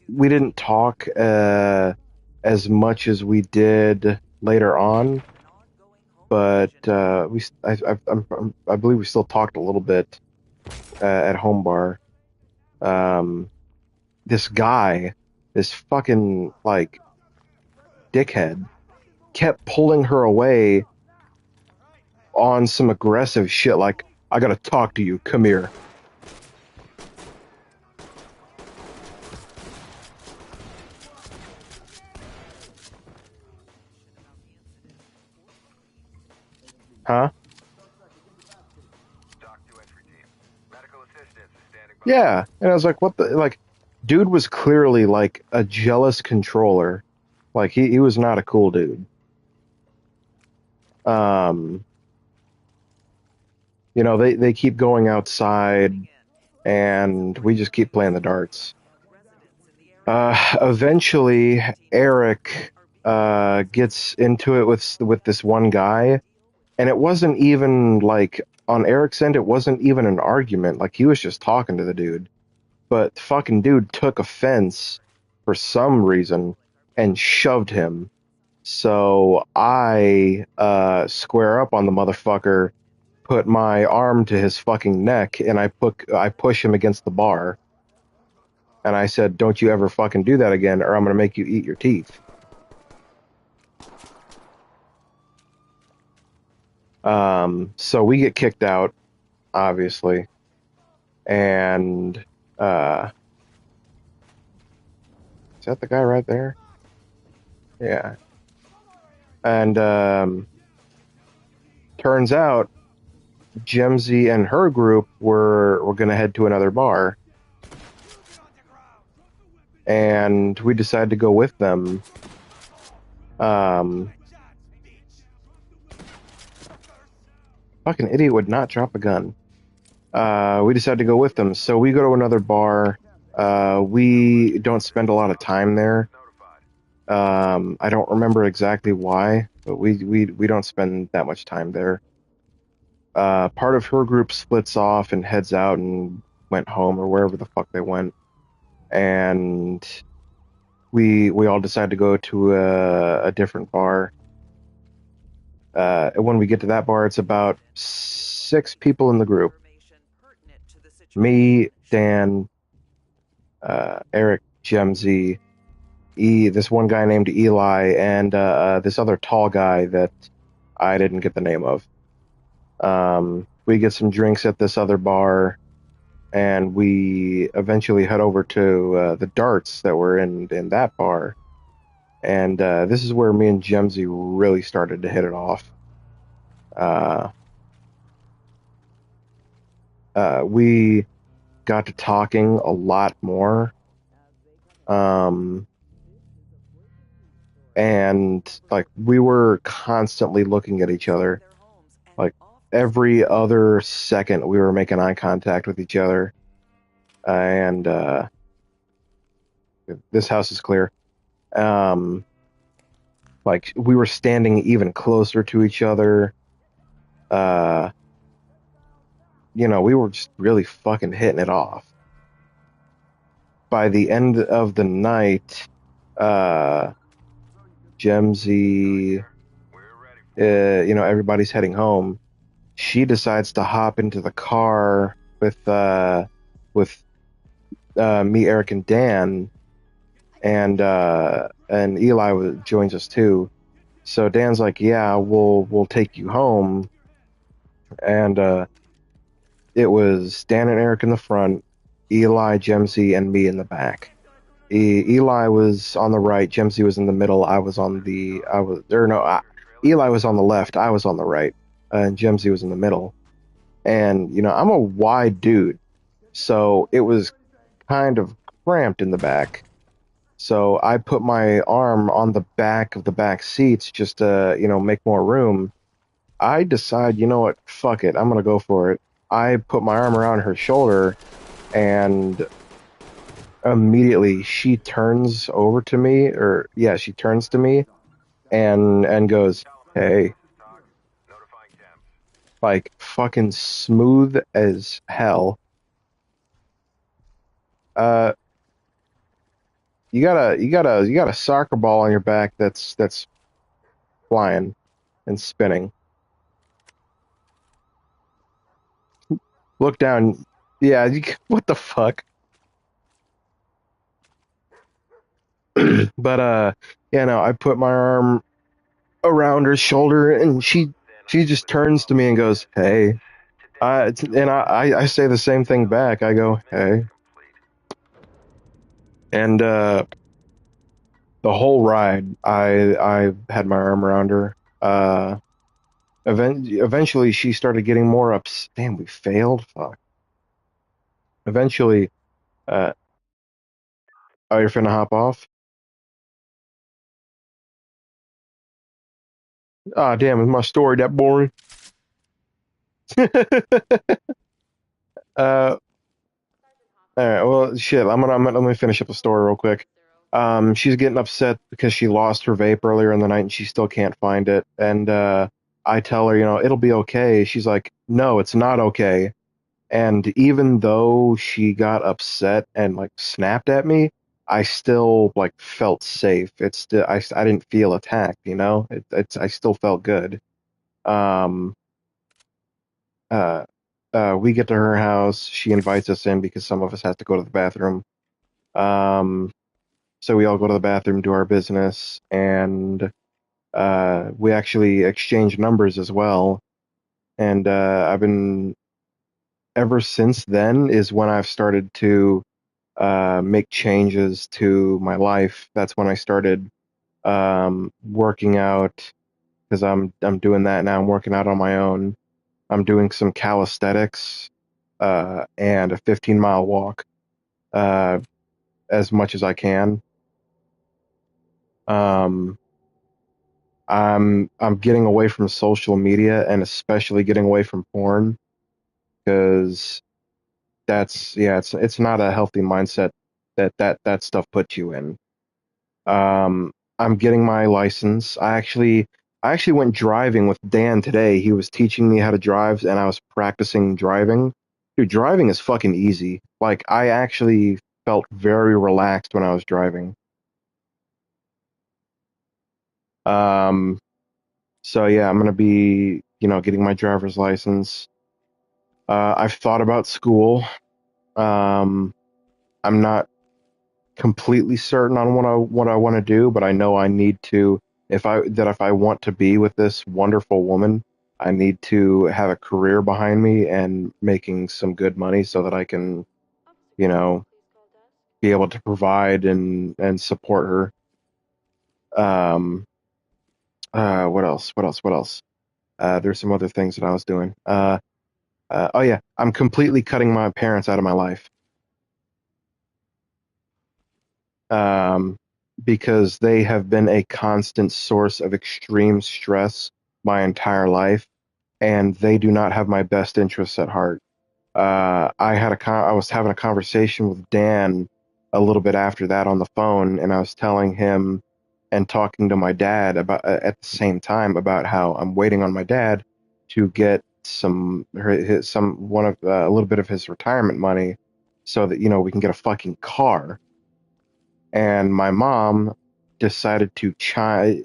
we didn't talk as much as we did later on, but I believe we still talked a little bit at home bar. Um, this guy, this fucking like dickhead, kept pulling her away on some aggressive shit, like I gotta talk to you. Come here. Huh? Dock to entry team. Medical assistance is standing by. Yeah. And I was like, what the like dude was clearly like a jealous controller. Like he was not a cool dude. Um, they keep going outside and we just keep playing the darts. Eventually Eric gets into it with this one guy, and it wasn't even like on Eric's end, it wasn't even an argument. Like he was just talking to the dude. But the fucking dude took offense for some reason and shoved him. So I square up on the motherfucker, put my arm to his fucking neck, and I push him against the bar. And I said, "Don't you ever fucking do that again, or I'm gonna make you eat your teeth." So we get kicked out, obviously, and uh, is that the guy right there? Yeah. And turns out Jemsy and her group were gonna head to another bar, and we decided to go with them. Um, Fucking idiot would not drop a gun. we decided to go with them. So we go to another bar. We don't spend a lot of time there. I don't remember exactly why, but we don't spend that much time there. Part of her group splits off and heads out and went home or wherever the fuck they went, and we all decided to go to a different bar. When we get to that bar, it's about 6 people in the group: me, Dan, Eric, Gemzy, this one guy named Eli, and this other tall guy that I didn't get the name of. We get some drinks at this other bar, and we eventually head over to the darts that were in that bar. And this is where me and Gemzy really started to hit it off. Uh, we got to talking a lot more. Um, and like we were constantly looking at each other. Like every other second, we were making eye contact with each other. And this house is clear. Um, like we were standing even closer to each other. Uh, we were just really fucking hitting it off. By the end of the night, uh, Gemzy, everybody's heading home. She decides to hop into the car with me, Eric, and Dan, and Eli joins us too. So Dan's like, "Yeah, we'll take you home," and it was Dan and Eric in the front, Eli, Gemzy, and me in the back. Eli was on the right, Gemzy was in the middle. Eli was on the left, I was on the right, and Gemzy was in the middle. And I'm a wide dude, so it was kind of cramped in the back. So I put my arm on the back of the back seats just to, make more room. I decide, you know what, fuck it, I'm gonna go for it. I put my arm around her shoulder, and immediately she turns over to me, or yeah, she turns to me and goes, "Hey," like fucking smooth as hell. Uh, you got a soccer ball on your back that's flying and spinning. Look down. Yeah, what the fuck? But yeah, no, I put my arm around her shoulder, and she just turns to me and goes, "Hey." I say the same thing back. I go, "Hey." And the whole ride, I had my arm around her. Eventually, she started getting more ups. Damn, we failed. Fuck. Eventually, uh, oh, you're finna hop off? Ah, damn, is my story that boring? uh, all right. Well, shit. Let me finish up the story real quick. She's getting upset because she lost her vape earlier in the night and she still can't find it. And I tell her, it'll be okay. She's like, "No, it's not okay." And even though she got upset and like snapped at me, I still like felt safe. I didn't feel attacked, I still felt good. Um, uh, we get to her house. She invites us in because some of us have to go to the bathroom. Um, so we all go to the bathroom, do our business, and we actually exchange numbers as well. And I've been ever since then is when I've started to make changes to my life. That's when I started working out because I'm doing that now. I'm working out on my own. I'm doing some calisthenics and a 15-mile walk uh, as much as I can. Um, I'm getting away from social media and especially getting away from porn because it's not a healthy mindset that stuff puts you in. I'm getting my license. I actually went driving with Dan today. He was teaching me how to drive, and I was practicing driving. Dude, driving is fucking easy. Like, I actually felt very relaxed when I was driving. Um, so yeah, I'm gonna be, getting my driver's license. I've thought about school. Um, I'm not completely certain on what I want to do, but I know I need to if I want to be with this wonderful woman, I need to have a career behind me and making some good money so that I can, Officer you Cory, know, please call desk. be able to provide and support her. Um, what else? What else? What else? There's some other things that I was doing. Oh yeah, I'm completely cutting my parents out of my life. Um, because they have been a constant source of extreme stress my entire life, and they do not have my best interests at heart. I was having a conversation with Dan a little bit after that on the phone, and I was telling him and talking to my dad about at the same time about how I'm waiting on my dad to get a little bit of his retirement money so that we can get a fucking car. And my mom decided to chime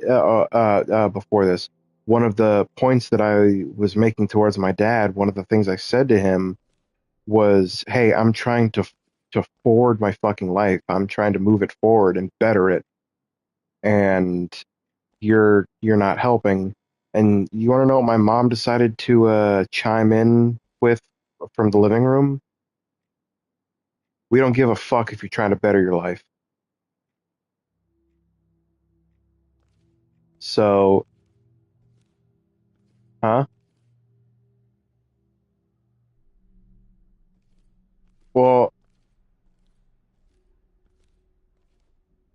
before this. One of the points that I was making towards my dad, one of the things I said to him was, "Hey, I'm trying to forward my fucking life. I'm trying to move it forward and better it, and you're not helping." And you want to know what my mom decided to chime in with from the living room? We don't give a fuck if you're trying to better your life. So, huh? Well,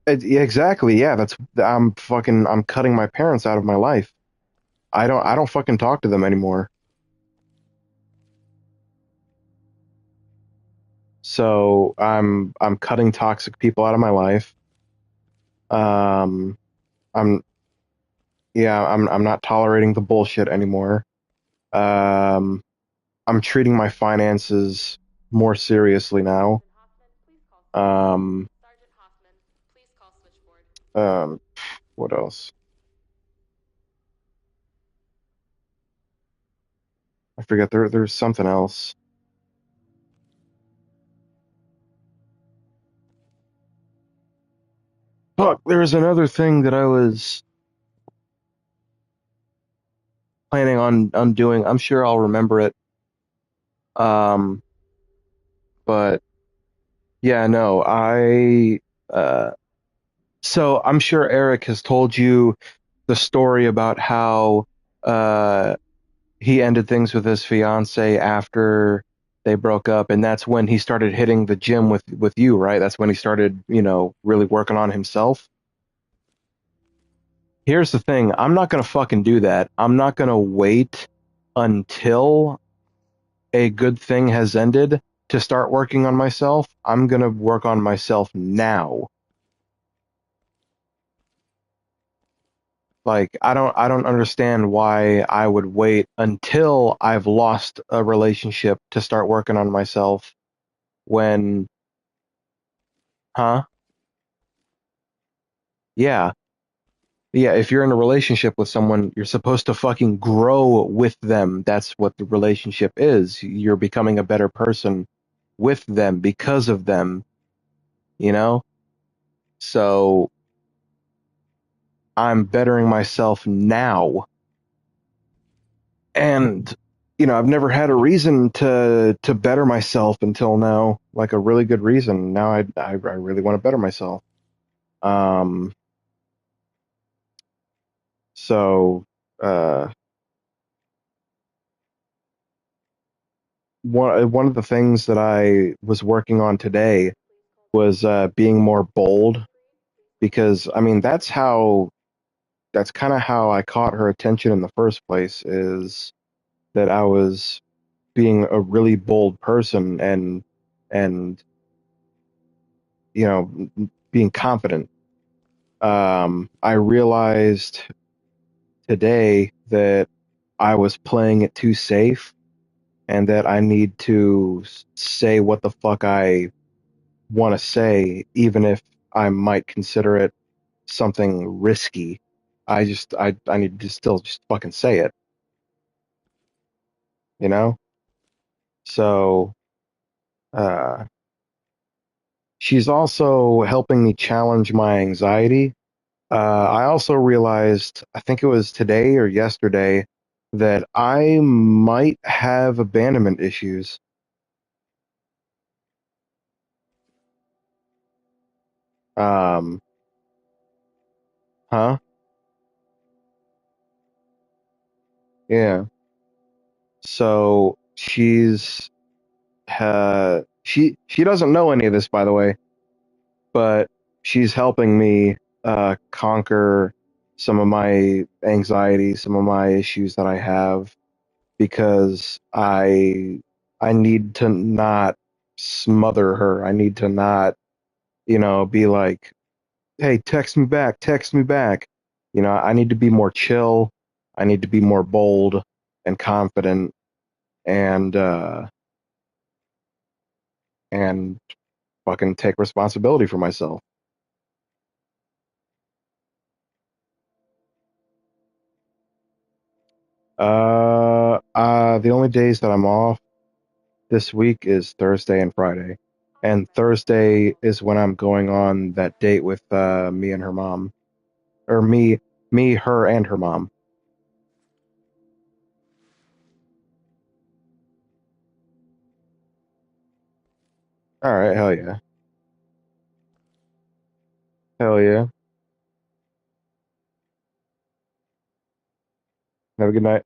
yeah, exactly. Yeah, I'm cutting my parents out of my life. I don't fucking talk to them anymore. So I'm cutting toxic people out of my life. Um, I'm yeah, I'm not tolerating the bullshit anymore. Um, I'm treating my finances more seriously now. Captain Hoffman, please call switchboard. Um, Sergeant Hoffman, please call switchboard. um, what else? I forget there's something else. Fuck, there was another thing that I was planning on doing. I'm sure I'll remember it. Um, but yeah, no, uh so I'm sure Eric has told you the story about how uh he ended things with his fiance after they broke up, and that's when he started hitting the gym with you, right? That's when he started, really working on himself. Here's the thing, I'm not gonna fucking do that. I'm not gonna wait until a good thing has ended to start working on myself. I'm gonna work on myself now. Like, I don't understand why I would wait until I've lost a relationship to start working on myself when, huh? Yeah. Yeah, if you're in a relationship with someone, you're supposed to fucking grow with them. That's what the relationship is. You're becoming a better person with them because of them, you know? So I'm bettering myself now. And I've never had a reason to better myself until now, like a really good reason. Now I really want to better myself. Um, so uh, one of the things that I was working on today was being more bold, because I mean that's kind of how I caught her attention in the first place, is that I was being a really bold person and being confident. I realized today that I was playing it too safe and that I need to say what the fuck I want to say, even if I might consider it something risky. I need to still just fucking say it, you know? So, uh, she's also helping me challenge my anxiety. I also realized, I think it was today or yesterday, that I might have abandonment issues. Um, huh? Yeah. So she doesn't know any of this, by the way, but she's helping me conquer some of my anxiety, some of my issues that I have because I need to not smother her. I need to not, be like, "Hey, text me back, text me back." I need to be more chill. I need to be more bold and confident and fucking take responsibility for myself. The only days that I'm off this week is Thursday and Friday. And Thursday is when I'm going on that date with me and her mom. Or me, her, and her mom. All right, hell yeah. Hell yeah. Have a good night.